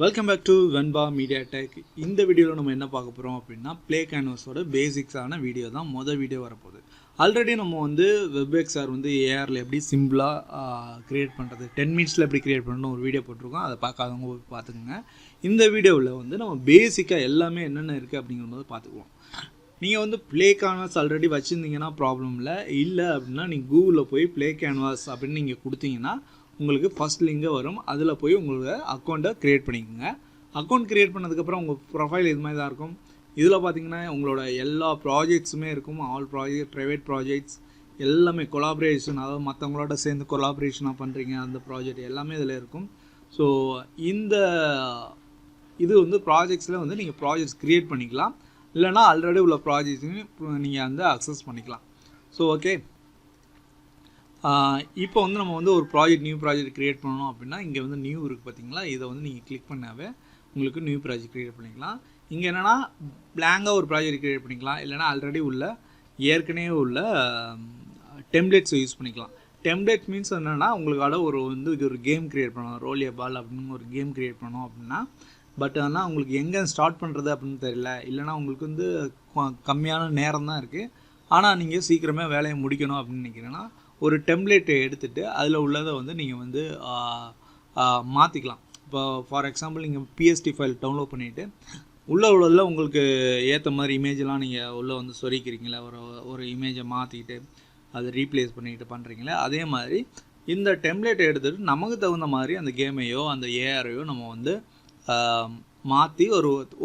Welcome back to Venba media tech. இந்த வீடியோவில் நம்ம என்ன பார்க்க போகிறோம் அப்படின்னா Playcanvasோட பேசிக்ஸான வீடியோ தான் மொதல் வீடியோ வரப்போகுது. ஆல்ரெடி நம்ம வந்து வெப்எக்ஸ்ஆர் வந்து ஏஆரில் எப்படி சிம்பிளாக க்ரியேட் பண்ணுறது 10 மினிட்ஸில் எப்படி க்ரியேட் பண்ணணும் ஒரு வீடியோ போட்டிருக்கோம். அதை பார்க்காதவங்க பார்த்துக்குங்க. இந்த வீடியோவில் வந்து நம்ம பேசிக்காக எல்லாமே என்னென்ன இருக்குது அப்படிங்கும்போது பார்த்துக்குவோம். நீங்கள் வந்து Playcanvas ஆல்ரெடி வச்சுருந்தீங்கன்னா ப்ராப்ளம் இல்லை அப்படின்னா நீங்கள் கூகுளில் போய் Playcanvas அப்படின்னு நீங்கள் கொடுத்தீங்கன்னா உங்களுக்கு ஃபஸ்ட் லிங்கே வரும். அதில் போய் உங்களோட அக்கௌண்ட்டை க்ரியேட் பண்ணிக்கோங்க. அக்கௌண்ட் க்ரியேட் பண்ணதுக்கப்புறம் உங்கள் ப்ரொஃபைல் இது மாதிரி தான் இருக்கும். இதில் பார்த்தீங்கன்னா உங்களோட எல்லா ப்ராஜெக்ட்ஸுமே இருக்கும். ஆல் ப்ராஜெக்ட், ப்ரைவேட் ப்ராஜெக்ட்ஸ் எல்லாமே கொலாபரேஷன், அதாவது மற்றவங்களோட சேர்ந்து கொலாபரேஷனாக பண்ணுறீங்க அந்த ப்ராஜெக்ட் எல்லாமே இதில் இருக்கும். ஸோ இந்த இது வந்து ப்ராஜெக்ட்ஸில் வந்து நீங்கள் ப்ராஜெக்ட்ஸ் க்ரியேட் பண்ணிக்கலாம். இல்லைனா ஆல்ரெடி உள்ள ப்ராஜெக்ட்ஸையும் நீங்கள் வந்து அக்சஸ் பண்ணிக்கலாம். ஸோ ஓகே, இப்போ வந்து நம்ம வந்து ஒரு நியூ ப்ராஜெக்ட் க்ரியேட் பண்ணணும் அப்படின்னா இங்கே வந்து நியூ இருக்குது பார்த்தீங்களா, இதை வந்து நீங்கள் கிளிக் பண்ணாவே உங்களுக்கு நியூ ப்ராஜெக்ட் க்ரியேட் பண்ணிக்கலாம். இங்கே என்னென்னா பிளாங்காக ஒரு ப்ராஜெக்ட் க்ரியேட் பண்ணிக்கலாம். இல்லைனா ஆல்ரெடி உள்ள ஏற்கனவே உள்ள டெம்ப்ளேட்ஸை யூஸ் பண்ணிக்கலாம். டெம்ப்ளேட் மீன்ஸ் என்னென்னா உங்களுக்காக ஒரு கேம் க்ரியேட் பண்ணணும், ரோல் ஏ பால் அப்படின்னு ஒரு கேம் க்ரியேட் பண்ணணும் அப்படின்னா. பட் ஆனால் உங்களுக்கு எங்கே ஸ்டார்ட் பண்ணுறது அப்படின்னு தெரியல, இல்லைனா உங்களுக்கு வந்து கம்மியான நேரம் தான் இருக்குது, ஆனால் நீங்கள் சீக்கிரமே வேலையை முடிக்கணும் அப்படின்னு நினைக்கிறேன்னா ஒரு டெம்ப்ளேட்டை எடுத்துகிட்டு அதில் உள்ளதை வந்து நீங்கள் வந்து மாற்றிக்கலாம். இப்போ ஃபார் எக்ஸாம்பிள் நீங்கள் பிஎஸ்டி ஃபைல் டவுன்லோட் பண்ணிவிட்டு உள்ளதில் உங்களுக்கு ஏற்ற மாதிரி இமேஜெலாம் நீங்கள் உள்ளே வந்து சொருக்கிறீங்களா, ஒரு இமேஜை மாற்றிக்கிட்டு அதை ரீப்ளேஸ் பண்ணிக்கிட்டு பண்ணுறீங்களே, அதே மாதிரி இந்த டெம்ப்ளேட்டை எடுத்துகிட்டு நமக்கு தகுந்த மாதிரி அந்த கேமையோ அந்த ஏஆரையோ நம்ம வந்து மாற்றி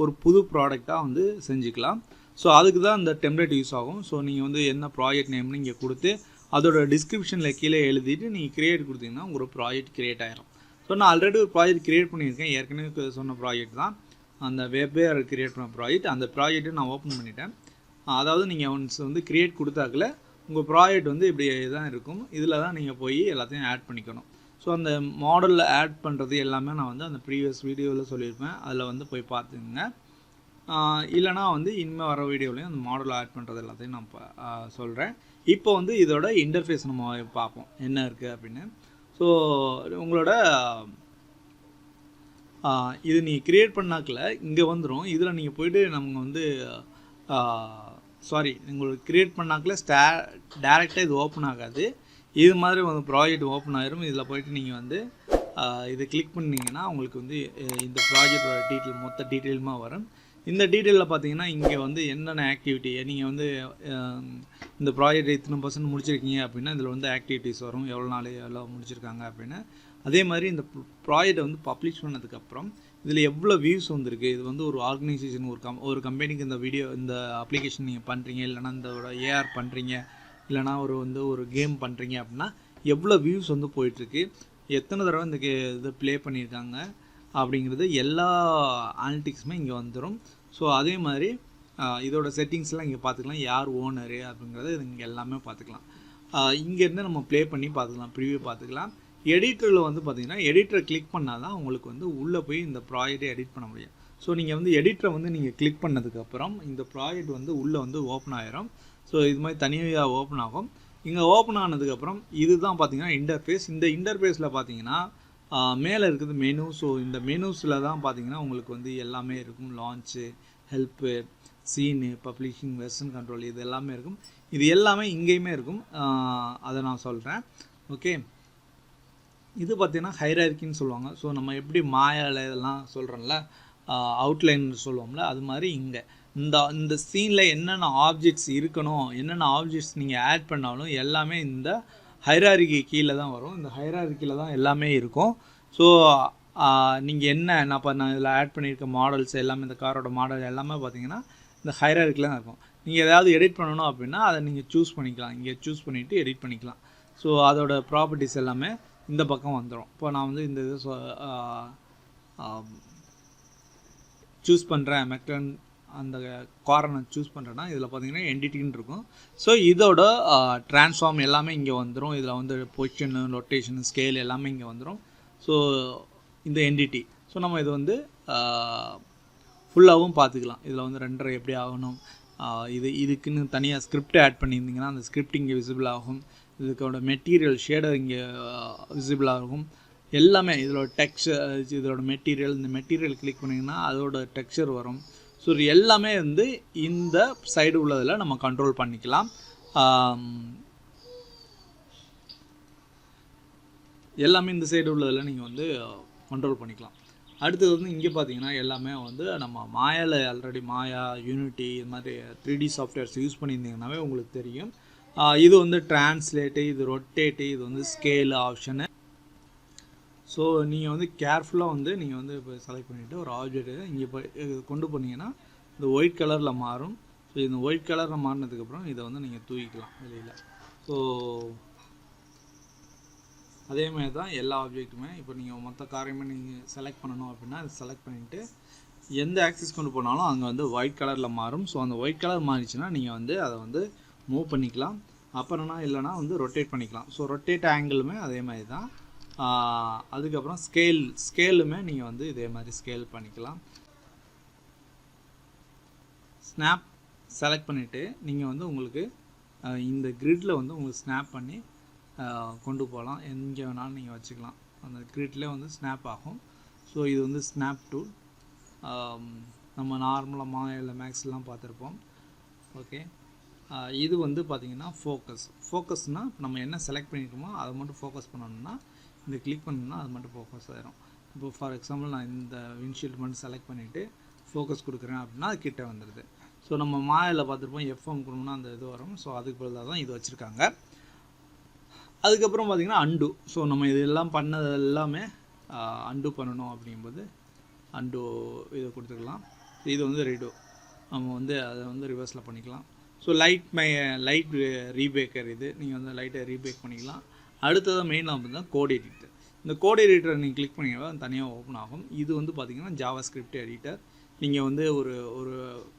ஒரு புது ப்ராடக்டாக வந்து செஞ்சுக்கலாம். ஸோ அதுக்கு தான் இந்த டெம்ப்ளேட் யூஸ் ஆகும். ஸோ நீங்கள் வந்து என்ன ப்ராஜெக்ட் நேம்னு இங்கே கொடுத்து அதோட டிஸ்கிரிப்ஷனில் கீழே எழுதிட்டு நீங்கள் க்ரியேட் கொடுத்தீங்கன்னா உங்களுக்கு ப்ராஜெக்ட் க்ரியேட் ஆகிரும். ஸோ நான் ஆல்ரெடி ஒரு ப்ராஜெக்ட் க்ரியேட் பண்ணியிருக்கேன், ஏற்கனவே சொன்ன ப்ராஜெக்ட் தான் அந்த வெப்பேர் க்ரியேட் பண்ண ப்ராஜெக்ட். அந்த ப்ராஜெக்ட்டை நான் ஓப்பன் பண்ணிட்டேன். அதாவது நீங்கள் ஒன்ஸ் வந்து க்ரியேட் கொடுத்தாக்கல உங்கள் ப்ராஜெக்ட் வந்து இப்படி தான் இருக்கும். இதில் தான் நீங்கள் போய் எல்லாத்தையும் ஆட் பண்ணிக்கணும். ஸோ அந்த மாடலில் ஆட் பண்ணுறது எல்லாமே நான் வந்து அந்த ப்ரீவியஸ் வீடியோவில் சொல்லியிருப்பேன், அதில் வந்து போய் பார்த்துங்க. இல்லைனா வந்து இனிமேல் வர வீடியோலையும் அந்த மாடல் ஆட் பண்ணுறது எல்லாத்தையும் நான் சொல்கிறேன். இப்போ வந்து இதோட இன்டர்ஃபேஸ் நம்ம பார்ப்போம் என்ன இருக்குது அப்படின்னு. ஸோ உங்களோட இது நீங்கள் க்ரியேட் பண்ணாக்கில் இங்கே வந்துடும். இதில் நீங்கள் போய்ட்டு நம்ம வந்து உங்களுக்கு க்ரியேட் பண்ணாக்கில் டேரெக்டாக இது ஓப்பன் ஆகாது. இது மாதிரி வந்து ப்ராஜெக்ட் ஓப்பன் ஆகிரும். இதில் போய்ட்டு நீங்கள் வந்து இதை கிளிக் பண்ணிங்கன்னா உங்களுக்கு வந்து இந்த ப்ராஜெக்டோட டீட்டெயில் மொத்த டீட்டெயிலுமா வரும். இந்த டீட்டெயிலில் பார்த்தீங்கன்னா இங்கே வந்து என்னென்ன ஆக்டிவிட்டி நீங்கள் வந்து இந்த ப்ராஜெக்ட் இத்தனை % முடிச்சிருக்கீங்க அப்படின்னா இதில் வந்து ஆக்டிவிட்டீஸ் வரும், எவ்வளோ நாள் எவ்வளோ முடிச்சிருக்காங்க அப்படின்னு. அதே மாதிரி இந்த ப்ராஜெக்டை வந்து பப்ளிஷ் பண்ணதுக்கப்புறம் இதில் எவ்வளோ வியூஸ் வந்திருக்கு, இது வந்து ஒரு ஆர்கனைசேஷன் ஒரு கம்பெனிக்கு இந்த அப்ளிகேஷன் நீங்கள் பண்ணுறீங்க, இல்லைனா இந்த ஏஆர் பண்ணுறீங்க, இல்லைனா ஒரு கேம் பண்ணுறீங்க அப்படின்னா எவ்வளோ வியூஸ் வந்து போயிட்டுருக்கு, எத்தனை தடவை இந்த இதை ப்ளே பண்ணியிருக்காங்க அப்படிங்கிறது எல்லா அனலிட்டிக்ஸுமே இங்கே வந்துடும். ஸோ அதே மாதிரி இதோட செட்டிங்ஸ்லாம் இங்கே பார்த்துக்கலாம், யார் ஓனரு அப்படிங்கிறது இங்கே எல்லாமே பார்த்துக்கலாம். இங்கேருந்து நம்ம ப்ளே பண்ணி பார்த்துக்கலாம், ப்ரிவியூ பார்த்துக்கலாம். எடிட்டரில் வந்து பார்த்திங்கன்னா எடிட்டரை கிளிக் பண்ணால் தான் உங்களுக்கு வந்து உள்ளே போய் இந்த ப்ராஜெக்டை எடிட் பண்ண முடியும். ஸோ நீங்கள் வந்து எடிட்டரை வந்து நீங்கள் கிளிக் பண்ணதுக்கப்புறம் இந்த ப்ராஜெக்ட் வந்து உள்ளே வந்து ஓப்பன் ஆகிரும். ஸோ இது மாதிரி தனியாக ஓப்பன் ஆகும். இங்கே ஓப்பன் ஆனதுக்கப்புறம் இது தான் பார்த்திங்கன்னா இன்டர்ஃபேஸ். இந்த இன்டர்ஃபேஸில் பார்த்தீங்கன்னா மேலே இருக்குது மெனு. ஸோ இந்த மெனுஸில் தான் பார்த்தீங்கன்னா உங்களுக்கு வந்து எல்லாமே இருக்கும். Launch, help, scene, publishing, version control, இது எல்லாமே இருக்கும். இது எல்லாமே இங்கேயுமே இருக்கும், அதை நான் சொல்கிறேன். ஓகே, இது பார்த்திங்கன்னா ஹைரார்க்கின்னு சொல்லுவாங்க. ஸோ நம்ம எப்படி மாயாவில் இதெல்லாம் சொல்கிறோம்ல, அவுட்லைன் சொல்லுவோம்ல, அது மாதிரி இங்கே இந்த சீனில் என்னென்ன ஆப்ஜெக்ட்ஸ் இருக்கணும், என்னென்ன ஆப்ஜெக்ட்ஸ் நீங்கள் ஆட் பண்ணாலும் எல்லாமே இந்த ஹைரார்க்கி கீழே தான் வரும். இந்த ஹைரார்க்கியில் தான் எல்லாமே இருக்கும். ஸோ நீங்கள் நான் இதில் ஆட் பண்ணியிருக்க மாடல்ஸ் எல்லாமே, இந்த காரோட மாடல் எல்லாமே பார்த்தீங்கன்னா இந்த ஹைரார்க்கியில் தான் இருக்கும். நீங்கள் ஏதாவது எடிட் பண்ணணும் அப்படின்னா அதை நீங்கள் சூஸ் பண்ணிக்கலாம், இங்கே சூஸ் பண்ணிவிட்டு எடிட் பண்ணிக்கலாம். ஸோ அதோட ப்ராப்பர்ட்டிஸ் எல்லாமே இந்த பக்கம் வந்துடும். இப்போ நான் வந்து இந்த இது சூஸ் பண்ணுறேன், மெக்டன் அந்த காரை சூஸ் பண்ணுறேன்னா இதில் பார்த்தீங்கன்னா என்டிட்டின்னு இருக்கும். ஸோ இதோட ட்ரான்ஸ்ஃபார்ம் எல்லாமே இங்கே வந்துடும். இதில் வந்து பொசிஷனு, ரொட்டேஷனு, ஸ்கேல் எல்லாமே இங்கே வந்துடும். ஸோ இந்த என்டிட்டி, ஸோ நம்ம இது வந்து ஃபுல்லாகவும் பார்த்துக்கலாம். இதில் வந்து ரெண்டரை எப்படி ஆகணும், இதுக்குன்னு தனியாக ஸ்கிரிப்ட் ஆட் பண்ணியிருந்தீங்கன்னா அந்த ஸ்கிரிப்ட் இங்கே விசிபிள் ஆகும். இதுக்கோட மெட்டீரியல் ஷேடர் இங்கே விசிபிள் ஆகும். எல்லாமே இதோட டெக்ஸ்சர், இதோட மெட்டீரியல், இந்த மெட்டீரியல் கிளிக் பண்ணிங்கன்னா அதோட டெக்ஸ்சர் வரும். ஸோ இது எல்லாமே வந்து இந்த சைடு உள்ளதில் நம்ம கண்ட்ரோல் பண்ணிக்கலாம். எல்லாமே இந்த சைடு உள்ளதில் நீங்கள் வந்து கண்ட்ரோல் பண்ணிக்கலாம். அடுத்தது வந்து இங்கே பார்த்தீங்கன்னா எல்லாமே வந்து நம்ம மாயாவில் ஆல்ரெடி மாயா, யூனிட்டி இது மாதிரி 3D சாஃப்ட்வேர்ஸ் யூஸ் பண்ணியிருந்தீங்கன்னாவே உங்களுக்கு தெரியும். இது வந்து டிரான்ஸ்லேட்டு, இது ரொட்டேட்டு, இது வந்து ஸ்கேலு ஆப்ஷனு. ஸோ நீங்கள் வந்து கேர்ஃபுல்லாக வந்து நீங்கள் வந்து இப்போ செலக்ட் பண்ணிவிட்டு ஒரு ஆப்ஜெக்ட்டு இங்கே போய் கொண்டு போனீங்கன்னா இந்த ஒயிட் கலரில் மாறும். ஸோ இந்த ஒயிட் கலரில் மாறினதுக்கப்புறம் இதை வந்து நீங்கள் தூக்கிக்கலாம் வெளியில். ஸோ அதே மாதிரி தான் எல்லா ஆப்ஜெக்ட்டுமே. இப்போ நீங்கள் மொத்த காரியமே நீங்கள் செலக்ட் பண்ணணும் அப்படின்னா அதை செலக்ட் பண்ணிவிட்டு எந்த ஆக்சிஸ் கொண்டு போனாலும் அங்கே வந்து ஒயிட் கலரில் மாறும். ஸோ அந்த ஒயிட் கலர் மாறிச்சுன்னா நீங்கள் வந்து அதை வந்து மூவ் பண்ணிக்கலாம். அப்புறம்னா இல்லைனா வந்து ரொட்டேட் பண்ணிக்கலாம். ஸோ ரொட்டேட் ஆங்கிளுமே அதே மாதிரி தான். அதுக்கப்புறம் ஸ்கேலுமே நீங்கள் வந்து இதே மாதிரி ஸ்கேல் பண்ணிக்கலாம். ஸ்னாப் செலக்ட் பண்ணிவிட்டு நீங்கள் வந்து உங்களுக்கு இந்த கிரிட்டில் வந்து உங்களுக்கு ஸ்னாப் பண்ணி கொண்டு போகலாம். எங்கே வேணாலும் நீங்கள் வச்சுக்கலாம். அந்த கிரிட்லேயே வந்து ஸ்னாப் ஆகும். ஸோ இது வந்து ஸ்னாப் டூல். நம்ம நார்மலாக மாயாவில் மேக்ஸ்லாம் பார்த்துருப்போம். ஓகே, இது வந்து பார்த்திங்கன்னா ஃபோக்கஸ்னால் நம்ம என்ன செலக்ட் பண்ணியிருக்கோமோ அதை மட்டும் ஃபோக்கஸ் பண்ணணும்னா இந்த கிளிக் பண்ணணும்னா அது மட்டும் ஃபோக்கஸ் ஆகிரும். இப்போ ஃபார் எக்ஸாம்பிள் நான் இந்த விண்ட்ஷீல்டு மட்டும் செலக்ட் பண்ணிவிட்டு ஃபோக்கஸ் கொடுக்குறேன் அப்படின்னா அது கிட்டே வந்துடுது. ஸோ நம்ம மாயாவில் பார்த்துருப்போம் எஃப்எம் கொடுக்கணும்னா அந்த இது வரும். ஸோ அதுக்கு பதிலாக தான் இது வச்சுருக்காங்க. அதுக்கப்புறம் பார்த்திங்கன்னா அண்டு. ஸோ நம்ம இதெல்லாம் பண்ணது எல்லாமே அண்டு பண்ணணும் அப்படிங்கும்போது அண்டு இதை கொடுத்துக்கலாம். இது வந்து ரெடோ, நம்ம வந்து அதை வந்து ரிவர்ஸில் பண்ணிக்கலாம். ஸோ லைட் ரீபேக்கர், இது நீங்கள் வந்து லைட்டை ரீபேக் பண்ணிக்கலாம். அடுத்தது மெயின் பார்த்தீங்கன்னா கோட் எடிட்டர். இந்த கோட் எடிட்டரை நீங்கள் கிளிக் பண்ணிங்கன்னா தனியாக ஓப்பன் ஆகும். இது வந்து பார்த்திங்கன்னா ஜாவா ஸ்கிரிப்ட் எடிட்டர். நீங்கள் வந்து ஒரு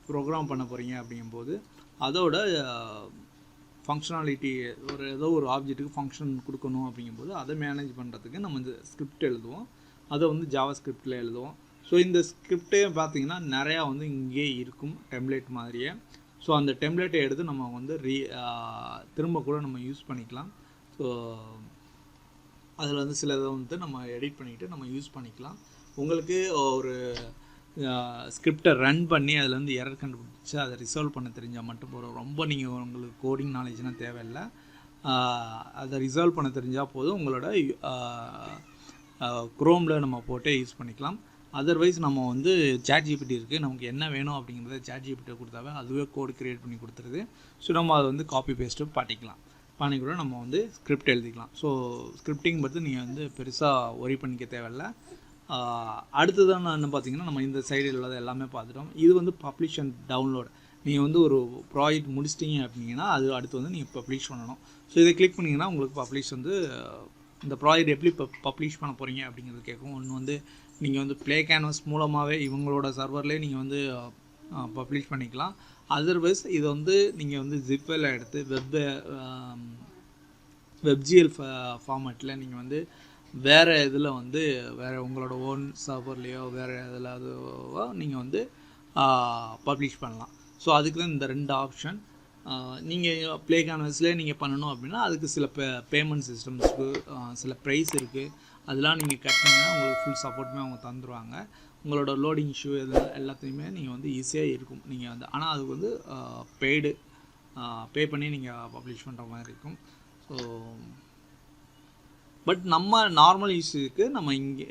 ப்ரோக்ராம் பண்ண போகிறீங்க அப்படிங்கும்போது அதோட ஃபங்க்ஷனாலிட்டி ஏதோ ஒரு ஆப்ஜெக்ட்டுக்கு ஃபங்க்ஷன் கொடுக்கணும் அப்படிங்கும்போது அதை மேனேஜ் பண்ணுறதுக்கு நம்ம இந்த ஸ்கிரிப்ட் எழுதுவோம். அதை வந்து ஜாவா ஸ்கிரிப்டில் எழுதுவோம். ஸோ இந்த ஸ்கிரிப்டே பார்த்திங்கன்னா நிறையா வந்து இங்கே இருக்கும் டெம்ப்ளேட் மாதிரியே. ஸோ அந்த டெம்ப்ளேட்டை எடுத்து நம்ம வந்து திரும்ப கூட நம்ம யூஸ் பண்ணிக்கலாம். ஸோ அதில் வந்து சில இதை வந்து நம்ம எடிட் பண்ணிவிட்டு நம்ம யூஸ் பண்ணிக்கலாம். உங்களுக்கு ஒரு ஸ்கிரிப்டை ரன் பண்ணி அதில் வந்து எரர் கண்டுபிடிச்சி அதை ரிசால்வ் பண்ண தெரிஞ்சால் மட்டும் போதும். ரொம்ப நீங்கள் உங்களுக்கு கோடிங் நாலேஜ்னால் தேவையில்லை. அதை ரிசால்வ் பண்ண தெரிஞ்சால் போதும். உங்களோட குரோமில் நம்ம போட்டு யூஸ் பண்ணிக்கலாம். அதர்வைஸ் நம்ம வந்து ChatGPT இருக்குது, நமக்கு என்ன வேணும் அப்படிங்கிறத ChatGPT கொடுத்தாவே அதுவே கோடு க்ரியேட் பண்ணி கொடுத்துருது. ஸோ நம்ம அதை வந்து காப்பி பேஸ்ட்டு பண்ணி கூட நம்ம வந்து ஸ்கிரிப்ட் எழுதிக்கலாம். ஸோ ஸ்கிரிப்டிங் பற்றி நீங்கள் வந்து பெருசாக ஒரி பண்ணிக்க தேவையில்லை. அடுத்ததான் என்ன பார்த்தீங்கன்னா நம்ம இந்த சைடில் உள்ளது எல்லாமே பார்த்துட்டோம். இது வந்து பப்ளிஷ் அண்ட் டவுன்லோட். நீங்கள் வந்து ஒரு ப்ராஜெக்ட் முடிச்சிட்டிங்க அப்படின்னா அது அடுத்து வந்து நீங்கள் பப்ளிஷ் பண்ணணும். ஸோ இதை கிளிக் பண்ணிங்கன்னா உங்களுக்கு பப்ளிஷ் வந்து இந்த ப்ராஜெக்ட் எப்படி பப்ளிஷ் பண்ண போகிறீங்க அப்படிங்கிறது கேட்கும். ஒன்று வந்து நீங்கள் வந்து Playcanvas மூலமாகவே இவங்களோட சர்வர்லேயே நீங்கள் வந்து பப்ளிஷ் பண்ணிக்கலாம். அதர்வைஸ் இதை வந்து நீங்கள் வந்து ஜிப்பில் எடுத்து வெப்ஜிஎல் ஃபார்மேட்டில் நீங்கள் வந்து வேறு இதில் வந்து வேறு உங்களோட ஓன் சர்வர்லேயோ வேறு எதுலாவோ நீங்கள் வந்து பப்ளிஷ் பண்ணலாம். ஸோ அதுக்கு தான் இந்த 2 ஆப்ஷன். நீங்கள் Playcanvasலேயே நீங்கள் பண்ணணும் அப்படின்னா அதுக்கு சில பேமெண்ட் சிஸ்டம்ஸுக்கு சில ப்ரைஸ் இருக்குது. அதெல்லாம் நீங்கள் கட்டினீங்கன்னா உங்களுக்கு ஃபுல் சப்போர்ட்டுமே அவங்க தந்துடுவாங்க. உங்களோட லோடிங் இஷ்யூ எல்லாத்தையுமே நீங்கள் வந்து ஈஸியாக இருக்கும். நீங்கள் வந்து ஆனால் அதுக்கு வந்து பே பண்ணி நீங்கள் பப்ளிஷ் பண்ணுற மாதிரி இருக்கும். ஸோ பட் நம்ம நார்மல் யூஸுக்கு நம்ம இங்கே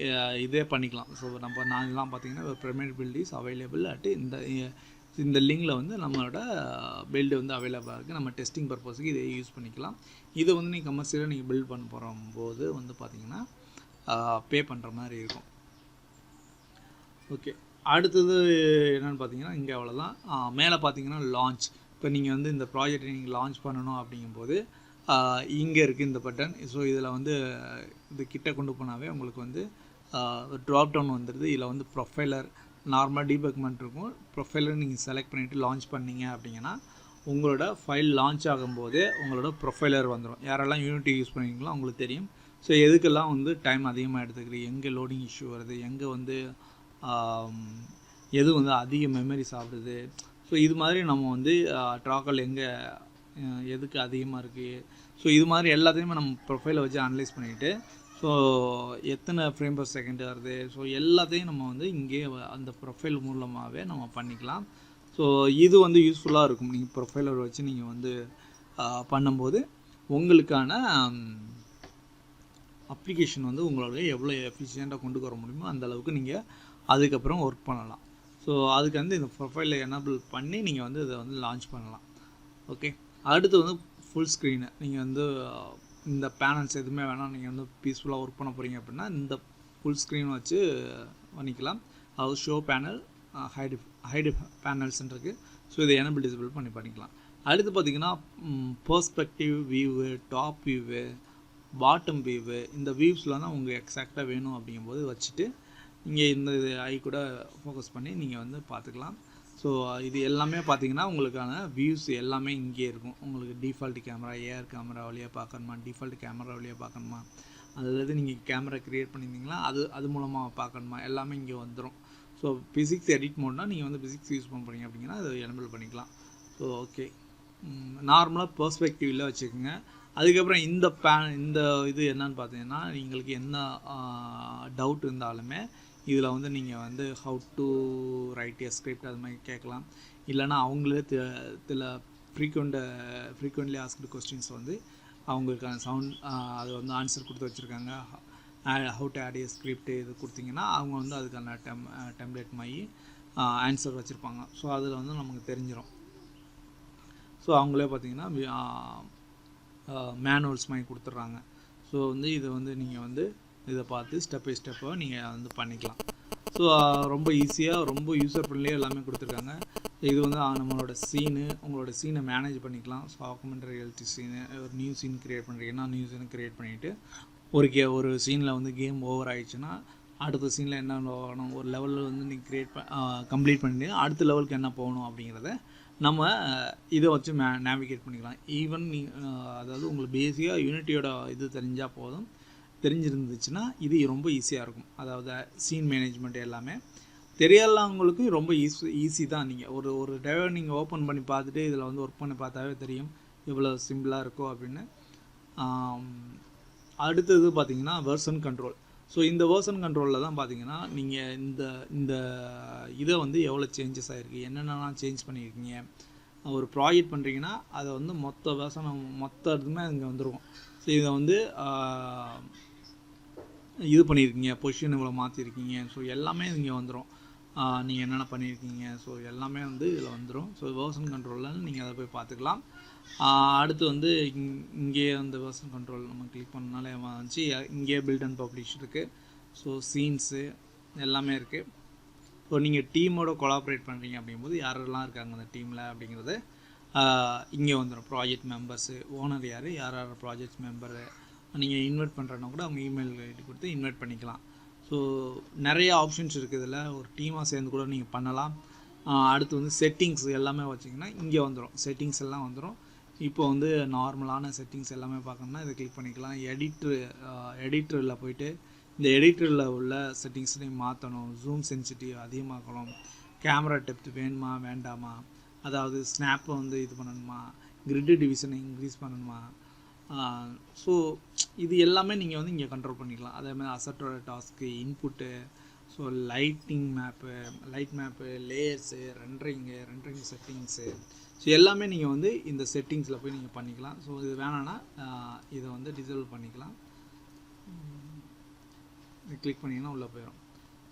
இதே பண்ணிக்கலாம். ஸோ நான்லாம் பார்த்தீங்கன்னா ஒரு primary build is available at இந்த லிங்கில் வந்து நம்மளோட பில்டு வந்து அவைலபிளாக இருக்குது. நம்ம டெஸ்டிங் பர்பஸுக்கு இதை யூஸ் பண்ணிக்கலாம். இதை வந்து நீங்கள் கமர்ஷியலாக நீங்கள் பில்ட் பண்ண போகும்போது வந்து பார்த்திங்கன்னா பே பண்ணுற மாதிரி இருக்கும். ஓகே, அடுத்தது என்னென்னு பார்த்தீங்கன்னா இங்கே அவ்வளோதான். மேலே பார்த்தீங்கன்னா லான்ச். இப்போ நீங்கள் வந்து இந்த ப்ராஜெக்டை நீங்கள் லான்ச் பண்ணணும் அப்படிங்கும்போது இங்கே இருக்குது இந்த பட்டன். ஸோ இதில் வந்து இது கிட்ட கொண்டு போனாவே உங்களுக்கு வந்து ட்ராப் டவுன் வந்துடுது. இதில் வந்து ப்ரொஃபைலர் நார்மலாக டீபக்மெண்ட் இருக்கும். ப்ரொஃபைலர் நீங்கள் செலக்ட் பண்ணிவிட்டு லான்ச் பண்ணிங்க அப்படிங்கன்னா உங்களோட ஃபைல் லான்ச் ஆகும்போதே உங்களோட ப்ரொஃபைலர் வந்துடும். யாரெல்லாம் யூனிட்டி யூஸ் பண்ணுவீங்களோ அவங்களுக்கு தெரியும். ஸோ எதுக்கெல்லாம் வந்து டைம் அதிகமாக எடுத்துக்கிறது, எங்கே லோடிங் இஷ்யூ வருது, எங்கே வந்து எது வந்து அதிக மெமரி சாப்பிடுது. ஸோ இது மாதிரி நம்ம வந்து ட்ராக்கல் எங்கே எதுக்கு அதிகமாக இருக்குது. ஸோ இது மாதிரி எல்லாத்தையுமே நம்ம ப்ரொஃபைலை வச்சு அனலைஸ் பண்ணிவிட்டு ஸோ எத்தனை ஃப்ரேம் பர் செகண்ட் வருது, ஸோ எல்லாத்தையும் நம்ம வந்து இங்கே அந்த ப்ரொஃபைல் மூலமாகவே நம்ம பண்ணிக்கலாம். ஸோ இது வந்து யூஸ்ஃபுல்லாக இருக்கும். நீங்கள் ப்ரொஃபைலை வச்சு நீங்கள் வந்து பண்ணும்போது உங்களுக்கான அப்ளிகேஷன் வந்து உங்களோட எவ்வளோ எஃபிஷியண்ட்டாக கொண்டு வர முடியுமோ அந்த அளவுக்கு நீங்கள் அதுக்கப்புறம் ஒர்க் பண்ணலாம். ஸோ அதுக்கு வந்து இந்த ப்ரொஃபைலை எனேபிள் பண்ணி நீங்கள் வந்து இதை வந்து லான்ச் பண்ணலாம். ஓகே, அடுத்து வந்து ஃபுல் ஸ்க்ரீனு. நீங்கள் வந்து இந்த பேனல்ஸ் எதுவுமே வேணாம், நீங்கள் வந்து பீஸ்ஃபுல்லாக ஒர்க் பண்ண போகிறீங்க அப்படின்னா இந்த ஃபுல் ஸ்க்ரீன் வச்சு பண்ணிக்கலாம். அதாவது ஷோ பேனல், ஹைடு பேனல்ஸ்ன்னு இருக்குது. ஸோ இதை எனேபிள் டிசேபிள் பண்ணிக்கலாம். அடுத்து பார்த்திங்கன்னா perspective view, top view, bottom view, இந்த வியூஸில் தான் உங்களுக்கு எக்ஸாக்டாக வேணும் அப்படிங்கும்போது வச்சுட்டு நீங்கள் இந்த ஐ கூட ஃபோக்கஸ் பண்ணி நீங்கள் வந்து பார்த்துக்கலாம். ஸோ இது எல்லாமே பார்த்தீங்கன்னா உங்களுக்கான வியூஸ் எல்லாமே இங்கே இருக்கும். உங்களுக்கு டிஃபால்ட் கேமரா, ஏஆர் கேமரா வழியாக பார்க்கணுமா, டிஃபால்ட் கேமரா வழியாக பார்க்கணுமா, அல்லது நீங்கள் கேமரா க்ரியேட் பண்ணியிருந்தீங்கன்னா அது மூலமாக பார்க்கணுமா, எல்லாமே இங்கே வந்துடும். ஸோ ஃபிசிக்ஸ் எடிட் மோட்னால் நீங்கள் வந்து ஃபிசிக்ஸ் யூஸ் பண்ணுறீங்க அப்படிங்கன்னா அதை எனேபிள் பண்ணிக்கலாம். ஸோ ஓகே, நார்மலாக பெர்ஸ்பெக்டிவில் வச்சுக்கோங்க. அதுக்கப்புறம் இந்த இது என்னன்னு பார்த்தீங்கன்னா, உங்களுக்கு என்ன டவுட் இருந்தாலுமே இதில் வந்து நீங்கள் வந்து how to right a script அது மாதிரி கேட்கலாம். இல்லைனா அவங்களே சில ஃப்ரீக்வெண்ட்லி ஆஸ்க்டு கொஸ்டின்ஸ் வந்து அவங்களுக்கான அது வந்து ஆன்சர் கொடுத்து வச்சுருக்காங்க. How to add a script இது கொடுத்தீங்கன்னா அவங்க வந்து அதுக்கான டெம்ப்ளேட் மாதிரி ஆன்சர் வச்சுருப்பாங்க. ஸோ அதில் வந்து நமக்கு தெரிஞ்சிடும். ஸோ அவங்களே பார்த்தீங்கன்னா மேனுவல்ஸ் மாதிரி கொடுத்துட்றாங்க. ஸோ வந்து இதை வந்து நீங்கள் வந்து இதை பார்த்து ஸ்டெப் பை ஸ்டெப்பாக நீங்கள் வந்து பண்ணிக்கலாம். ஸோ ரொம்ப ஈஸியாக, ரொம்ப யூசர் ஃப்ரெண்ட்லியாக எல்லாமே கொடுத்துருக்காங்க. இது வந்து நம்மளோட உங்களோட சீனை மேனேஜ் பண்ணிக்கலாம். ஸோ ஆக்குமெண்டட் ரியாலிட்டி சீனு, ஒரு நியூ சீன் க்ரியேட் பண்ணுறீங்கன்னா நியூ சீன் க்ரியேட் பண்ணிவிட்டு ஒரு சீனில் வந்து கேம் ஓவர் ஆகிடுச்சுன்னா அடுத்த சீனில் என்ன ஆகணும், ஒரு லெவலில் வந்து நீங்கள் கம்ப்ளீட் பண்ணிட்டு அடுத்த லெவலுக்கு என்ன போகணும் அப்படிங்கிறத நம்ம இதை வச்சு நேவிகேட் பண்ணிக்கலாம். ஈவன் அதாவது உங்களுக்கு பேசிக்காக யூனிட்டியோட இது தெரிஞ்சால் போதும், தெரிஞ்சிருந்துச்சுன்னா இது ரொம்ப ஈஸியாக இருக்கும். அதாவது சீன் மேனேஜ்மெண்ட் எல்லாமே தெரியலாதவங்களுக்கு ரொம்ப ஈஸி தான். நீங்கள் ஒரு தடவை நீங்கள் ஓப்பன் பண்ணி பார்த்துட்டு இதில் வந்து ஒர்க் பண்ணி பார்த்தாவே தெரியும் எவ்வளோ சிம்பிளாக இருக்கோ அப்படின்னு. அடுத்தது பார்த்திங்கன்னா வெர்ஷன் கண்ட்ரோல். ஸோ இந்த வெர்ஷன் கண்ட்ரோலில் தான் பார்த்தீங்கன்னா நீங்கள் இந்த இதை வந்து எவ்வளோ சேஞ்சஸ் ஆகிருக்கு, என்னென்னலாம் சேஞ்ச் பண்ணியிருக்கீங்க. ஒரு ப்ராஜெக்ட் பண்ணுறீங்கன்னா அதை வந்து மொத்த இதுவுமே இங்கே வந்துடும். ஸோ இதை வந்து இது பண்ணியிருக்கீங்க, பொசிஷன் இவ்வளோ மாற்றிருக்கீங்க, ஸோ எல்லாமே இங்கே வந்துடும். நீங்கள் என்னென்ன பண்ணியிருக்கீங்க, ஸோ எல்லாமே வந்து இதில் வந்துடும். ஸோ வெர்ஷன் கண்ட்ரோலில் நீங்கள் அதை போய் பார்த்துக்கலாம். அடுத்து வந்து இங்கேயே வந்து வெர்ஷன் கண்ட்ரோல் நம்ம கிளிக் பண்ணனாலே வந்துச்சு. இங்கேயே பில்ட் அண்ட் பப்ளிஷ் இருக்குது. ஸோ சீன்ஸு எல்லாமே இருக்குது. ஸோ நீங்கள் டீமோட கொலாபரேட் பண்ணுறீங்க அப்படிங்கும்போது யாரெல்லாம் இருக்காங்க அந்த டீமில் அப்படிங்கிறது இங்கே வந்துடும். ப்ராஜெக்ட் மெம்பர்ஸு, ஓனர் யார் யார் ப்ராஜெக்ட் மெம்பரு, நீங்கள் இன்வைட் பண்ணுறனா கூட அவங்க இமெயில் ஐடி கொடுத்து இன்வைட் பண்ணிக்கலாம். ஸோ நிறைய ஆப்ஷன்ஸ் இருக்குது இதில். ஒரு டீமாக சேர்ந்து கூட நீங்கள் பண்ணலாம். அடுத்து வந்து செட்டிங்ஸ் எல்லாமே வச்சிங்கன்னா இங்கே வந்துடும். செட்டிங்ஸ் எல்லாம் வந்துடும். இப்போ வந்து நார்மலான செட்டிங்ஸ் எல்லாமே பார்க்கணும்னா இதை கிளிக் பண்ணிக்கலாம். எடிட்டரில் போய்ட்டு இந்த எடிட்டரில் உள்ள செட்டிங்ஸ் நீங்கள் மாற்றணும். ஜூம் சென்சிட்டிவ் அதிகமாக்கணும், கேமரா டெப்த் வேணுமா வேண்டாமா, அதாவது ஸ்னாப்பை வந்து இது பண்ணணுமா, கிரிட் டிவிஷனை இன்க்ரீஸ் பண்ணணுமா. ஸோ இது எல்லாமே நீங்கள் வந்து இங்கே கண்ட்ரோல் பண்ணிக்கலாம். அதேமாதிரி அசட்டோட task, input, so light map, layers, rendering settings, so எல்லாமே நீங்கள் வந்து இந்த செட்டிங்ஸில் போய் நீங்கள் பண்ணிக்கலாம். ஸோ இது வேணான்னா இதை வந்து டிசேபிள் பண்ணிக்கலாம். இது கிளிக் பண்ணிங்கன்னா உள்ளே போயிடும்.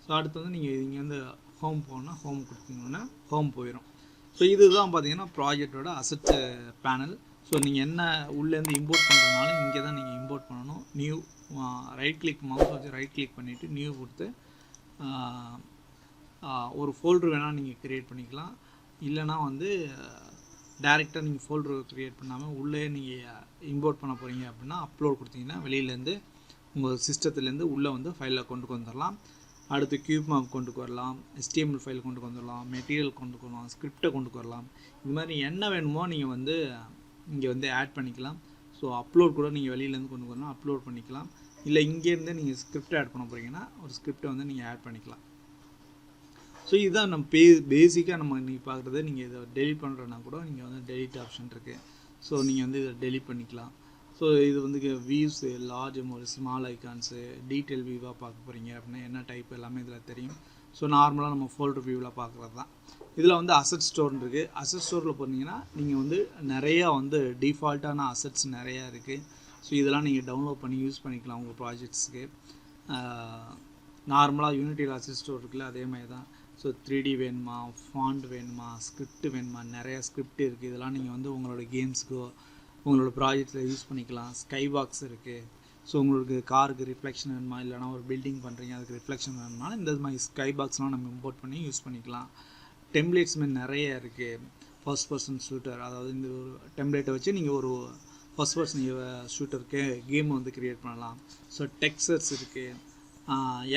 ஸோ அடுத்து வந்து நீங்கள் இங்கே வந்து ஹோம் போகணுன்னா ஹோம் கொடுத்தீங்கன்னா ஹோம் போயிடும். ஸோ இதுதான் பார்த்தீங்கன்னா ப்ராஜெக்டோட அசட் பேனல். ஸோ நீங்கள் என்ன உள்ளேருந்து இம்போர்ட் பண்ணுறதுனாலும் இங்கே தான் நீங்கள் இம்போர்ட் பண்ணணும். நியூ ரைட் கிளிக், மவுஸ் வச்சு ரைட் கிளிக் பண்ணிவிட்டு நியூ கொடுத்து ஒரு ஃபோல்டர் வேணால் நீங்கள் க்ரியேட் பண்ணிக்கலாம். இல்லைனா வந்து டேரெக்டாக நீங்கள் ஃபோல்டர் க்ரியேட் பண்ணாமல் உள்ளே நீங்கள் இம்போர்ட் பண்ண போகிறீங்க அப்படின்னா அப்லோட் கொடுத்தீங்கன்னா வெளியிலேருந்து உங்கள் சிஸ்டத்துலேருந்து உள்ளே வந்து ஃபைலில் கொண்டு வந்துடலாம். அடுத்து கியூப் மேப் கொண்டு வரலாம், HTML ஃபைல் கொண்டு வந்துடலாம், மெட்டீரியல் கொண்டு வரலாம், ஸ்கிரிப்டை கொண்டு வரலாம். இது மாதிரி என்ன வேணுமோ நீங்கள் வந்து இங்கே வந்து ஆட் பண்ணிக்கலாம். ஸோ அப்லோட் கூட நீங்கள் வெளியிலேருந்து கொண்டு வரலாம், அப்லோட் பண்ணிக்கலாம். இல்லை இங்கேருந்து நீங்கள் ஸ்கிரிப்ட் ஆட் பண்ண போகிறீங்கன்னா ஒரு ஸ்கிரிப்டை வந்து நீங்கள் ஆட் பண்ணிக்கலாம். ஸோ இதுதான் நம்ம பேசிக்காக நம்ம இன்றைக்கி பார்க்குறது. நீங்கள் இதை டெலிட் பண்ணுறதுனா கூட நீங்கள் வந்து டெலிட் ஆப்ஷன் இருக்குது. ஸோ நீங்கள் வந்து இதை டெலிட் பண்ணிக்கலாம். ஸோ இது வந்து வியூஸு, லார்ஜ் ஒரு ஸ்மால் ஐக்கான்ஸு, டீட்டெயில் வியூவாக பார்க்க போகிறீங்க அப்படின்னா என்ன டைப் எல்லாமே இதில் தெரியும். ஸோ நார்மலாக நம்ம ஃபோல்டர் வியூவில் பார்க்குறது தான். இதில் வந்து அசட் ஸ்டோர் இருக்குது. அசட் ஸ்டோரில் போனீங்கன்னா நீங்கள் வந்து நிறையா வந்து டிஃபால்ட்டான அசட்ஸ் நிறையா இருக்குது. ஸோ இதெல்லாம் நீங்கள் டவுன்லோட் பண்ணி யூஸ் பண்ணிக்கலாம் உங்கள் ப்ராஜெக்ட்ஸுக்கு. நார்மலாக யூனிட்டியில் அசட் ஸ்டோர் இருக்குல்ல, அதே மாதிரி தான். ஸோ 3D வேணுமா, ஃபாண்ட் வேணுமா, ஸ்கிரிப்ட் வேணுமா, நிறையா ஸ்கிரிப்ட் இருக்குது. இதெல்லாம் நீங்கள் வந்து உங்களோட கேம்ஸுக்கோ உங்களோட ப்ராஜெக்டில் யூஸ் பண்ணிக்கலாம். ஸ்கை பாக்ஸ் இருக்குது. ஸோ உங்களுக்கு காருக்கு ரிஃப்ளெக்ஷன் வேணுமா, இல்லைனா ஒரு பில்டிங் பண்ணுறீங்க அதுக்கு ரிஃப்ளெக்ஷன் வேணுமா, இந்த மாதிரி ஸ்கை பாக்ஸ்லாம் நம்ம இம்போர்ட் பண்ணி யூஸ் பண்ணிக்கலாம். டெம்ப்ளேட்ஸ்மே நிறைய இருக்குது. ஃபர்ஸ்ட் பர்சன் ஷூட்டர், அதாவது இந்த ஒரு டெம்ப்ளேட்டை வச்சு நீங்கள் ஒரு ஃபர்ஸ்ட் பர்சன் ஷூட்டருக்கு கேம் வந்து க்ரியேட் பண்ணலாம். ஸோ டெக்ஸ்சர்ஸ் இருக்குது.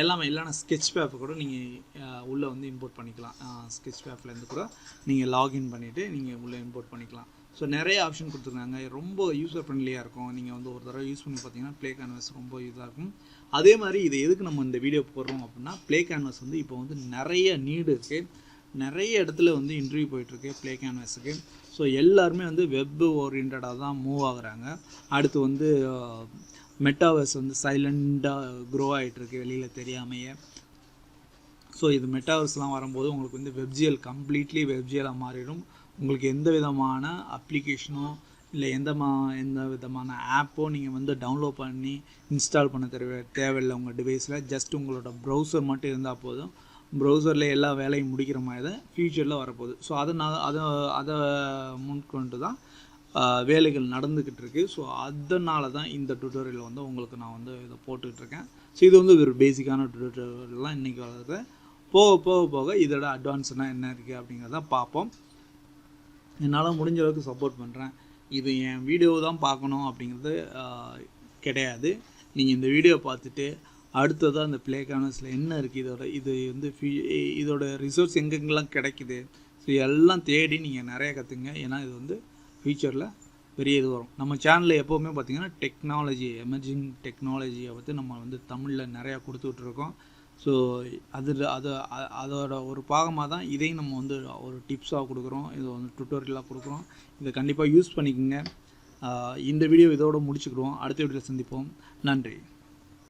எல்லாமே இல்லைனா ஸ்கெட்ச் பேப்பை கூட நீங்கள் உள்ளே வந்து இம்போர்ட் பண்ணிக்கலாம். ஸ்கெட்ச் பேப்லேருந்து கூட நீங்கள் லாகின் பண்ணிவிட்டு நீங்கள் உள்ளே இம்போர்ட் பண்ணிக்கலாம். ஸோ நிறைய ஆப்ஷன் கொடுத்துருக்காங்க. ரொம்ப யூஸர் ஃப்ரெண்ட்லியாக இருக்கும். நீங்கள் வந்து ஒரு தடவை யூஸ் பண்ணி பார்த்தீங்கன்னா Playcanvas ரொம்ப இதாக இருக்கும். அதே மாதிரி இது எதுக்கு நம்ம இந்த வீடியோ போடுறோம் அப்படின்னா, Playcanvas வந்து இப்போ வந்து நிறைய நீடு இருக்குது. நிறைய இடத்துல வந்து இன்டர்வியூ போயிட்டுருக்கு Playcanvasக்கு. ஸோ எல்லாருமே வந்து வெப் ஓரியன்டாக தான் மூவ் ஆகுறாங்க. அடுத்து வந்து மெட்டாவர்ஸ் வந்து சைலண்டாக க்ரோ ஆகிட்டுருக்கு வெளியில் தெரியாமையே. ஸோ இது மெட்டாவர்ஸ்லாம் வரும்போது உங்களுக்கு வந்து வெப்ஜிஎல் கம்ப்ளீட்லி வெப்ஜிஎலாக மாறிடும். உங்களுக்கு எந்த விதமான அப்ளிகேஷனோ இல்லை எந்த விதமான ஆப்போ நீங்கள் வந்து டவுன்லோட் பண்ணி இன்ஸ்டால் பண்ண தேவையில்லை உங்கள் டிவைஸில். ஜஸ்ட் உங்களோட ப்ரௌசர் மட்டும் இருந்தால் போதும். ப்ரௌசரில் எல்லா வேலையும் முடிக்கிற மாதிரி தான் ஃப்யூச்சரில் வரப்போகுது. ஸோ அதை முன்கொண்டு தான் வேலைகள் நடந்துக்கிட்டு இருக்குது. ஸோ அதனால தான் இந்த டுட்டோரியல் வந்து உங்களுக்கு நான் வந்து இதை போட்டுக்கிட்டுருக்கேன். ஸோ இது வந்து ஒரு பேசிக்கான டுட்டோரியல்லாம் இன்றைக்கி வளர்றது. போக இதோட அட்வான்ஸ்னால் என்ன இருக்குது அப்படிங்கிறத பார்ப்போம். என்னால் முடிஞ்ச அளவுக்கு சப்போர்ட் பண்ணுறேன். இது என் வீடியோ தான் பார்க்கணும் அப்படிங்கிறது கிடையாது. நீங்கள் இந்த வீடியோ பார்த்துட்டு அடுத்ததாக அந்த Playcanvasல என்ன இருக்குது, இது வந்து இதோட ரிசோர்ஸ் எங்கெங்கெல்லாம் கிடைக்குது, ஸோ எல்லாம் தேடி நீங்கள் நிறைய கற்றுங்க. ஏன்னா இது வந்து ஃப்யூச்சரில் பெரிய இது வரும். நம்ம சேனலில் எப்போவுமே பார்த்திங்கன்னா டெக்னாலஜி, எமர்ஜிங் டெக்னாலஜியை பற்றி நம்ம வந்து தமிழில் நிறையா கொடுத்துட்ருக்கோம். ஸோ அதோட ஒரு பாகமாக தான் இதையும் நம்ம வந்து ஒரு டிப்ஸாக கொடுக்குறோம். இது வந்து டுட்டோரியலாக கொடுக்குறோம். இதை கண்டிப்பாக யூஸ் பண்ணிக்கோங்க. இந்த வீடியோ இதோடு முடிச்சுக்கிடுவோம். அடுத்த வீடியோவில் சந்திப்போம். நன்றி.